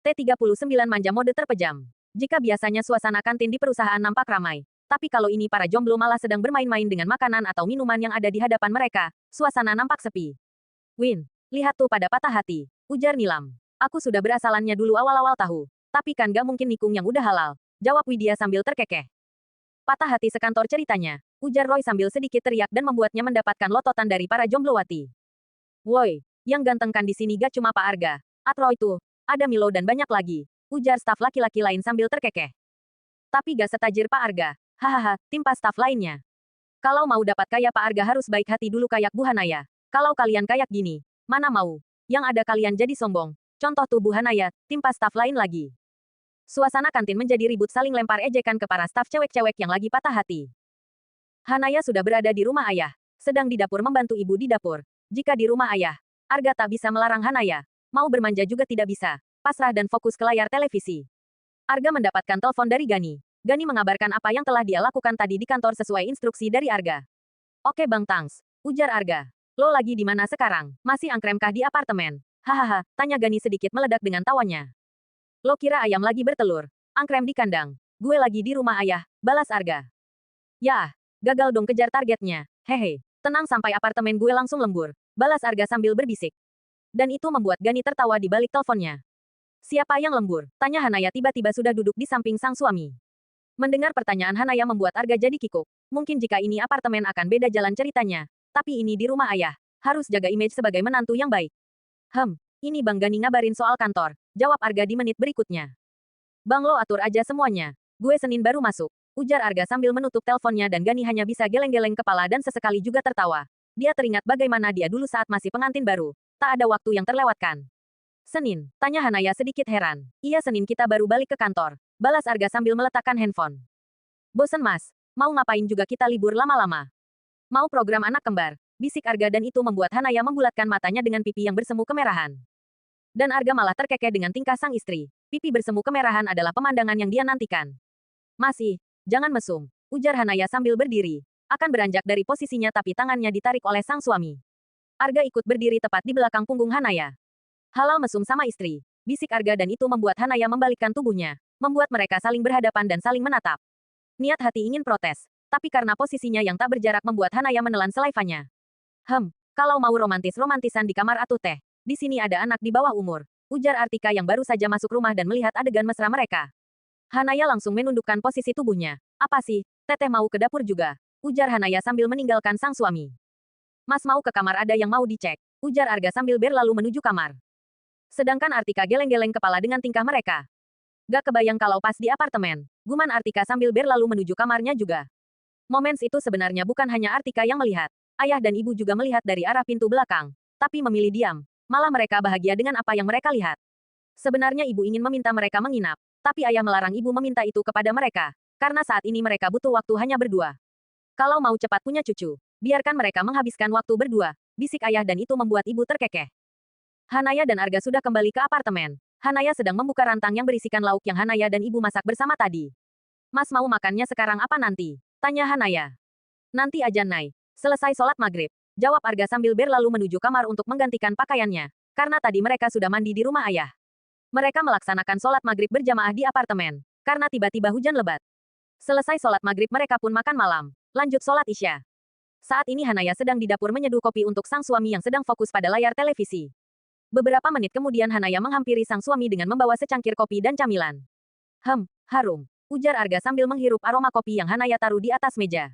T39 manja mode terpejam. Jika biasanya suasana kantin di perusahaan nampak ramai, tapi kalau ini para jomblo malah sedang bermain-main dengan makanan atau minuman yang ada di hadapan mereka, suasana nampak sepi. Win, lihat tuh pada patah hati, ujar Nilam. Aku sudah berasalannya dulu awal-awal tahu. Tapi kan gak mungkin nikung yang udah halal, jawab Widya sambil terkekeh. Patah hati sekantor ceritanya, ujar Roy sambil sedikit teriak dan membuatnya mendapatkan lototan dari para jomblowati. Woi, yang ganteng kan di sini gak cuma Pak Arga, Roy tuh, ada Milo dan banyak lagi, ujar staf laki-laki lain sambil terkekeh. Tapi gak setajir Pak Arga, hahaha, timpa staf lainnya. Kalau mau dapat kaya Pak Arga harus baik hati dulu kayak Bu Hanaya. Kalau kalian kayak gini, mana mau? Yang ada kalian jadi sombong. Contoh tuh Bu Hanaya, timpa staf lain lagi. Suasana kantin menjadi ribut saling lempar ejekan ke para staf cewek-cewek yang lagi patah hati. Hanaya sudah berada di rumah ayah, sedang di dapur membantu ibu di dapur. Jika di rumah ayah, Arga tak bisa melarang Hanaya. Mau bermanja juga tidak bisa, pasrah dan fokus ke layar televisi. Arga mendapatkan telepon dari Gani. Gani mengabarkan apa yang telah dia lakukan tadi di kantor sesuai instruksi dari Arga. Oke Bang Tangs, ujar Arga. Lo lagi di mana sekarang? Masih angkremkah di apartemen? Hahaha, tanya Gani sedikit meledak dengan tawanya. Lo kira ayam lagi bertelur? Angkrem di kandang. Gue lagi di rumah ayah, balas Arga. Yah, gagal dong kejar targetnya. Hehe, tenang sampai apartemen gue langsung lembur, balas Arga sambil berbisik. Dan itu membuat Gani tertawa di balik teleponnya. Siapa yang lembur? Tanya Hanaya tiba-tiba sudah duduk di samping sang suami. Mendengar pertanyaan Hanaya membuat Arga jadi kikuk. Mungkin jika ini apartemen akan beda jalan ceritanya. Tapi ini di rumah ayah. Harus jaga image sebagai menantu yang baik. Ini Bang Gani ngabarin soal kantor. Jawab Arga di menit berikutnya. Bang lo atur aja semuanya. Gue Senin baru masuk. Ujar Arga sambil menutup teleponnya dan Gani hanya bisa geleng-geleng kepala dan sesekali juga tertawa. Dia teringat bagaimana dia dulu saat masih pengantin baru. Tak ada waktu yang terlewatkan. Senin, tanya Hanaya sedikit heran. Iya Senin kita baru balik ke kantor. Balas Arga sambil meletakkan handphone. Bosen mas, mau ngapain juga kita libur lama-lama. Mau program anak kembar, bisik Arga dan itu membuat Hanaya membulatkan matanya dengan pipi yang bersemu kemerahan. Dan Arga malah terkekeh dengan tingkah sang istri. Pipi bersemu kemerahan adalah pemandangan yang dia nantikan. Masih, jangan mesum, ujar Hanaya sambil berdiri. Akan beranjak dari posisinya tapi tangannya ditarik oleh sang suami. Arga ikut berdiri tepat di belakang punggung Hanaya. Halal mesum sama istri, bisik Arga dan itu membuat Hanaya membalikkan tubuhnya, membuat mereka saling berhadapan dan saling menatap. Niat hati ingin protes, tapi karena posisinya yang tak berjarak membuat Hanaya menelan selaifanya. Kalau mau romantis-romantisan di kamar atuh teh, di sini ada anak di bawah umur, ujar Artika yang baru saja masuk rumah dan melihat adegan mesra mereka. Hanaya langsung menundukkan posisi tubuhnya. Apa sih, teteh mau ke dapur juga, ujar Hanaya sambil meninggalkan sang suami. Mas mau ke kamar ada yang mau dicek, ujar Arga sambil berlalu menuju kamar. Sedangkan Artika geleng-geleng kepala dengan tingkah mereka. Gak kebayang kalau pas di apartemen, guman Artika sambil berlalu menuju kamarnya juga. Momen itu sebenarnya bukan hanya Artika yang melihat. Ayah dan ibu juga melihat dari arah pintu belakang, tapi memilih diam. Malah mereka bahagia dengan apa yang mereka lihat. Sebenarnya ibu ingin meminta mereka menginap, tapi ayah melarang ibu meminta itu kepada mereka, karena saat ini mereka butuh waktu hanya berdua. Kalau mau cepat punya cucu, biarkan mereka menghabiskan waktu berdua, bisik ayah dan itu membuat ibu terkekeh. Hanaya dan Arga sudah kembali ke apartemen. Hanaya sedang membuka rantang yang berisikan lauk yang Hanaya dan ibu masak bersama tadi. Mas mau makannya sekarang apa nanti? Tanya Hanaya. Nanti aja Nay. Selesai sholat maghrib. Jawab Arga sambil berlalu menuju kamar untuk menggantikan pakaiannya. Karena tadi mereka sudah mandi di rumah ayah. Mereka melaksanakan sholat maghrib berjamaah di apartemen. Karena tiba-tiba hujan lebat. Selesai sholat maghrib mereka pun makan malam. Lanjut sholat isya. Saat ini Hanaya sedang di dapur menyeduh kopi untuk sang suami yang sedang fokus pada layar televisi. Beberapa menit kemudian Hanaya menghampiri sang suami dengan membawa secangkir kopi dan camilan. Harum, ujar Arga sambil menghirup aroma kopi yang Hanaya taruh di atas meja.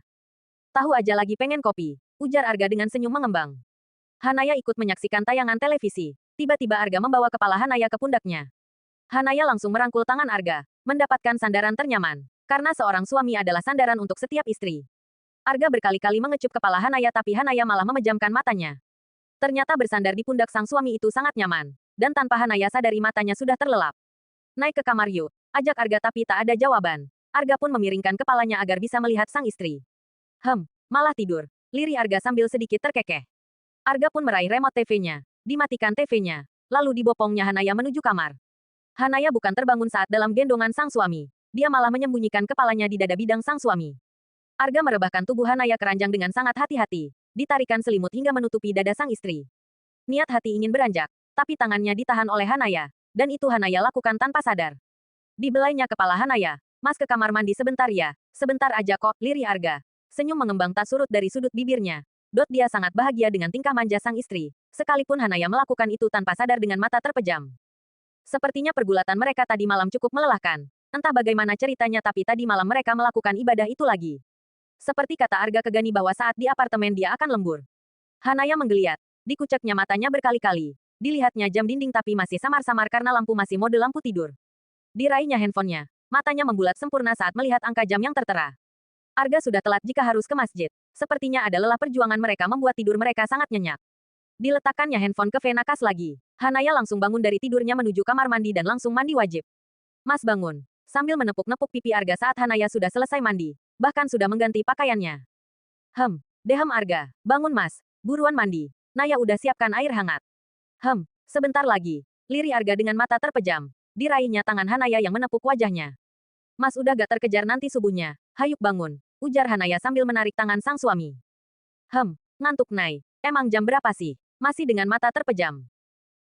Tahu aja lagi pengen kopi, ujar Arga dengan senyum mengembang. Hanaya ikut menyaksikan tayangan televisi. Tiba-tiba Arga membawa kepala Hanaya ke pundaknya. Hanaya langsung merangkul tangan Arga, mendapatkan sandaran ternyaman. Karena seorang suami adalah sandaran untuk setiap istri. Arga berkali-kali mengecup kepala Hanaya tapi Hanaya malah memejamkan matanya. Ternyata bersandar di pundak sang suami itu sangat nyaman. Dan tanpa Hanaya sadari matanya sudah terlelap. Naik ke kamar yuk, ajak Arga tapi tak ada jawaban. Arga pun memiringkan kepalanya agar bisa melihat sang istri. Malah tidur. Lirih Arga sambil sedikit terkekeh. Arga pun meraih remote TV-nya. Dimatikan TV-nya. Lalu dibopongnya Hanaya menuju kamar. Hanaya bukan terbangun saat dalam gendongan sang suami. Dia malah menyembunyikan kepalanya di dada bidang sang suami. Arga merebahkan tubuh Hanaya keranjang dengan sangat hati-hati. Ditarikan selimut hingga menutupi dada sang istri. Niat hati ingin beranjak, tapi tangannya ditahan oleh Hanaya. Dan itu Hanaya lakukan tanpa sadar. Dibelainya kepala Hanaya. Mas ke kamar mandi sebentar ya. Sebentar aja kok, lirih Arga. Senyum mengembang tak surut dari sudut bibirnya. Dia sangat bahagia dengan tingkah manja sang istri. Sekalipun Hanaya melakukan itu tanpa sadar dengan mata terpejam. Sepertinya pergulatan mereka tadi malam cukup melelahkan. Entah bagaimana ceritanya tapi tadi malam mereka melakukan ibadah itu lagi. Seperti kata Arga ke Gani bahwa saat di apartemen dia akan lembur. Hanaya menggeliat. Dikuceknya matanya berkali-kali. Dilihatnya jam dinding tapi masih samar-samar karena lampu masih mode lampu tidur. Diraihnya handphonenya. Matanya membulat sempurna saat melihat angka jam yang tertera. Arga sudah telat jika harus ke masjid. Sepertinya ada lelah perjuangan mereka membuat tidur mereka sangat nyenyak. Diletakkannya handphone ke Venakas lagi. Hanaya langsung bangun dari tidurnya menuju kamar mandi dan langsung mandi wajib. Mas bangun. Sambil menepuk-nepuk pipi Arga saat Hanaya sudah selesai mandi. Bahkan sudah mengganti pakaiannya. Dehem Arga. Bangun mas. Buruan mandi. Naya udah siapkan air hangat. Sebentar lagi. Lirih Arga dengan mata terpejam. Diraihnya tangan Hanaya yang menepuk wajahnya. Mas udah gak terkejar nanti subuhnya. Hayuk bangun. Ujar Hanaya sambil menarik tangan sang suami. Ngantuk Nay. Emang jam berapa sih? Masih dengan mata terpejam.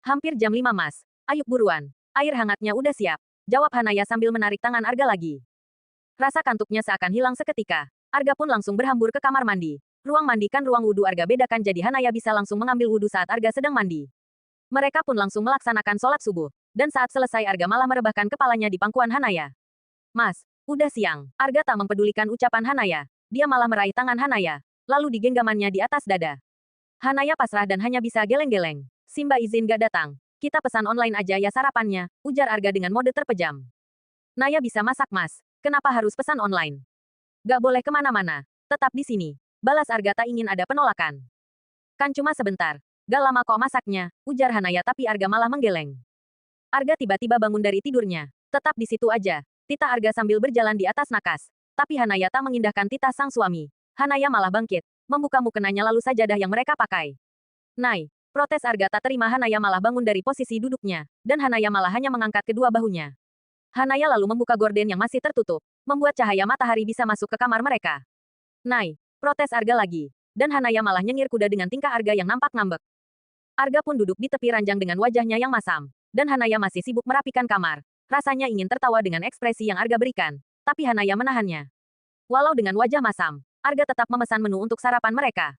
Hampir jam 5 mas. Ayuk buruan. Air hangatnya udah siap. Jawab Hanaya sambil menarik tangan Arga lagi. Rasa kantuknya seakan hilang seketika. Arga pun langsung berhambur ke kamar mandi. Ruang mandi kan ruang wudhu Arga bedakan jadi Hanaya bisa langsung mengambil wudhu saat Arga sedang mandi. Mereka pun langsung melaksanakan sholat subuh. Dan saat selesai Arga malah merebahkan kepalanya di pangkuan Hanaya. Mas, udah siang. Arga tak mempedulikan ucapan Hanaya. Dia malah meraih tangan Hanaya. Lalu digenggamannya di atas dada. Hanaya pasrah dan hanya bisa geleng-geleng. Simba izin gak datang. Kita pesan online aja ya sarapannya, ujar Arga dengan mode terpejam. Naya bisa masak mas. Kenapa harus pesan online? Gak boleh kemana-mana. Tetap di sini. Balas Arga tak ingin ada penolakan. Kan cuma sebentar. Gak lama kok masaknya, ujar Hanaya tapi Arga malah menggeleng. Arga tiba-tiba bangun dari tidurnya. Tetap di situ aja. Tita Arga sambil berjalan di atas nakas. Tapi Hanaya tak mengindahkan titah sang suami. Hanaya malah bangkit. Membuka mukenanya lalu sajadah yang mereka pakai. Nay, protes Arga tak terima Hanaya malah bangun dari posisi duduknya. Dan Hanaya malah hanya mengangkat kedua bahunya. Hanaya lalu membuka gorden yang masih tertutup. Membuat cahaya matahari bisa masuk ke kamar mereka. Nay, protes Arga lagi. Dan Hanaya malah nyengir kuda dengan tingkah Arga yang nampak ngambek. Arga pun duduk di tepi ranjang dengan wajahnya yang masam. Dan Hanaya masih sibuk merapikan kamar. Rasanya ingin tertawa dengan ekspresi yang Arga berikan. Tapi Hanaya menahannya. Walau dengan wajah masam, Arga tetap memesan menu untuk sarapan mereka.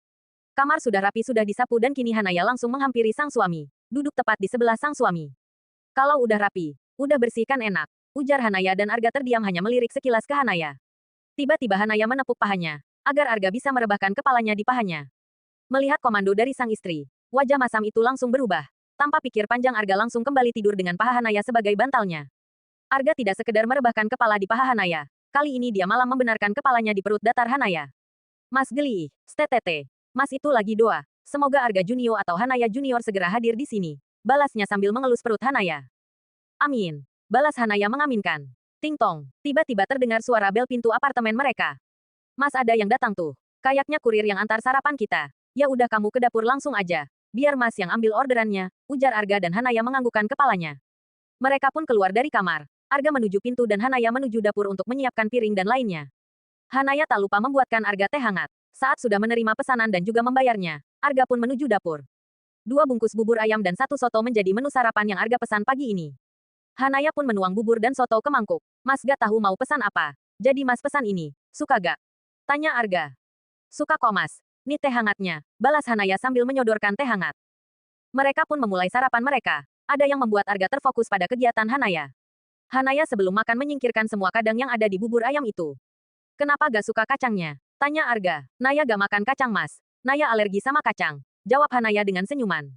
Kamar sudah rapi sudah disapu dan kini Hanaya langsung menghampiri sang suami. Duduk tepat di sebelah sang suami. Kalau udah rapi, udah bersih kan enak. Ujar Hanaya dan Arga terdiam hanya melirik sekilas ke Hanaya. Tiba-tiba Hanaya menepuk pahanya. Agar Arga bisa merebahkan kepalanya di pahanya. Melihat komando dari sang istri, wajah masam itu langsung berubah. Tanpa pikir panjang Arga langsung kembali tidur dengan paha Hanaya sebagai bantalnya. Arga tidak sekedar merebahkan kepala di paha Hanaya. Kali ini dia malah membenarkan kepalanya di perut datar Hanaya. Mas geli, STTT. Mas itu lagi doa. Semoga Arga Junior atau Hanaya Junior segera hadir di sini. Balasnya sambil mengelus perut Hanaya. Amin. Balas Hanaya mengaminkan. Ting tong. Tiba-tiba terdengar suara bel pintu apartemen mereka. Mas ada yang datang tuh. Kayaknya kurir yang antar sarapan kita. Ya udah kamu ke dapur langsung aja. Biar mas yang ambil orderannya. Ujar Arga dan Hanaya menganggukkan kepalanya. Mereka pun keluar dari kamar. Arga menuju pintu dan Hanaya menuju dapur untuk menyiapkan piring dan lainnya. Hanaya tak lupa membuatkan Arga teh hangat. Saat sudah menerima pesanan dan juga membayarnya, Arga pun menuju dapur. 2 bungkus bubur ayam dan 1 soto menjadi menu sarapan yang Arga pesan pagi ini. Hanaya pun menuang bubur dan soto ke mangkuk. Mas gak tahu mau pesan apa. Jadi mas pesan ini. Suka gak? Tanya Arga. Suka kok mas. Nih teh hangatnya. Balas Hanaya sambil menyodorkan teh hangat. Mereka pun memulai sarapan mereka. Ada yang membuat Arga terfokus pada kegiatan Hanaya. Hanaya sebelum makan menyingkirkan semua kadang yang ada di bubur ayam itu. Kenapa gak suka kacangnya? Tanya Arga. Naya gak makan kacang mas. Naya alergi sama kacang. Jawab Hanaya dengan senyuman.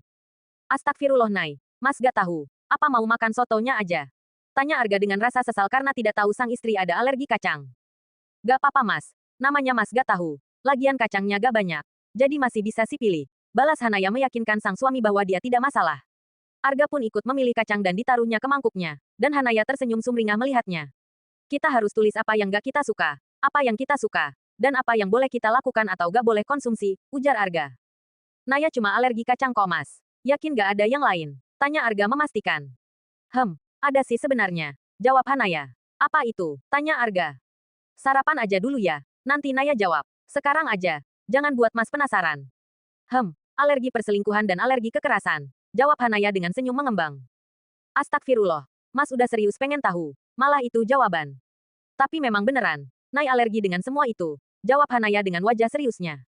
Astagfirullah Nay. Mas gak tahu. Apa mau makan sotonya aja? Tanya Arga dengan rasa sesal karena tidak tahu sang istri ada alergi kacang. Gak apa-apa mas. Namanya mas gak tahu. Lagian kacangnya gak banyak. Jadi masih bisa sih pilih. Balas Hanaya meyakinkan sang suami bahwa dia tidak masalah. Arga pun ikut memilih kacang dan ditaruhnya ke mangkuknya. Dan Hanaya tersenyum sumringah melihatnya. Kita harus tulis apa yang gak kita suka. Apa yang kita suka. Dan apa yang boleh kita lakukan atau gak boleh konsumsi, ujar Arga. Naya cuma alergi kacang kok mas. Yakin gak ada yang lain? Tanya Arga memastikan. Ada sih sebenarnya. Jawab Hanaya. Apa itu? Tanya Arga. Sarapan aja dulu ya. Nanti Naya jawab. Sekarang aja. Jangan buat mas penasaran. Alergi perselingkuhan dan alergi kekerasan. Jawab Hanaya dengan senyum mengembang. Astagfirullah. Mas udah serius pengen tahu. Malah itu jawaban. Tapi memang beneran. Nai alergi dengan semua itu. Jawab Hanaya dengan wajah seriusnya.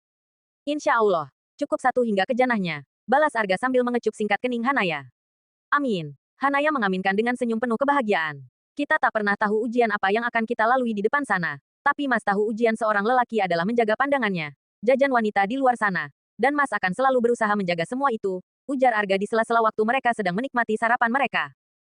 Insya Allah. Cukup 1 hingga ke janahnya. Balas Arga sambil mengecup singkat kening Hanaya. Amin. Hanaya mengaminkan dengan senyum penuh kebahagiaan. Kita tak pernah tahu ujian apa yang akan kita lalui di depan sana. Tapi Mas tahu ujian seorang lelaki adalah menjaga pandangannya. Jajan wanita di luar sana. Dan Mas akan selalu berusaha menjaga semua itu, ujar Arga di sela-sela waktu mereka sedang menikmati sarapan mereka.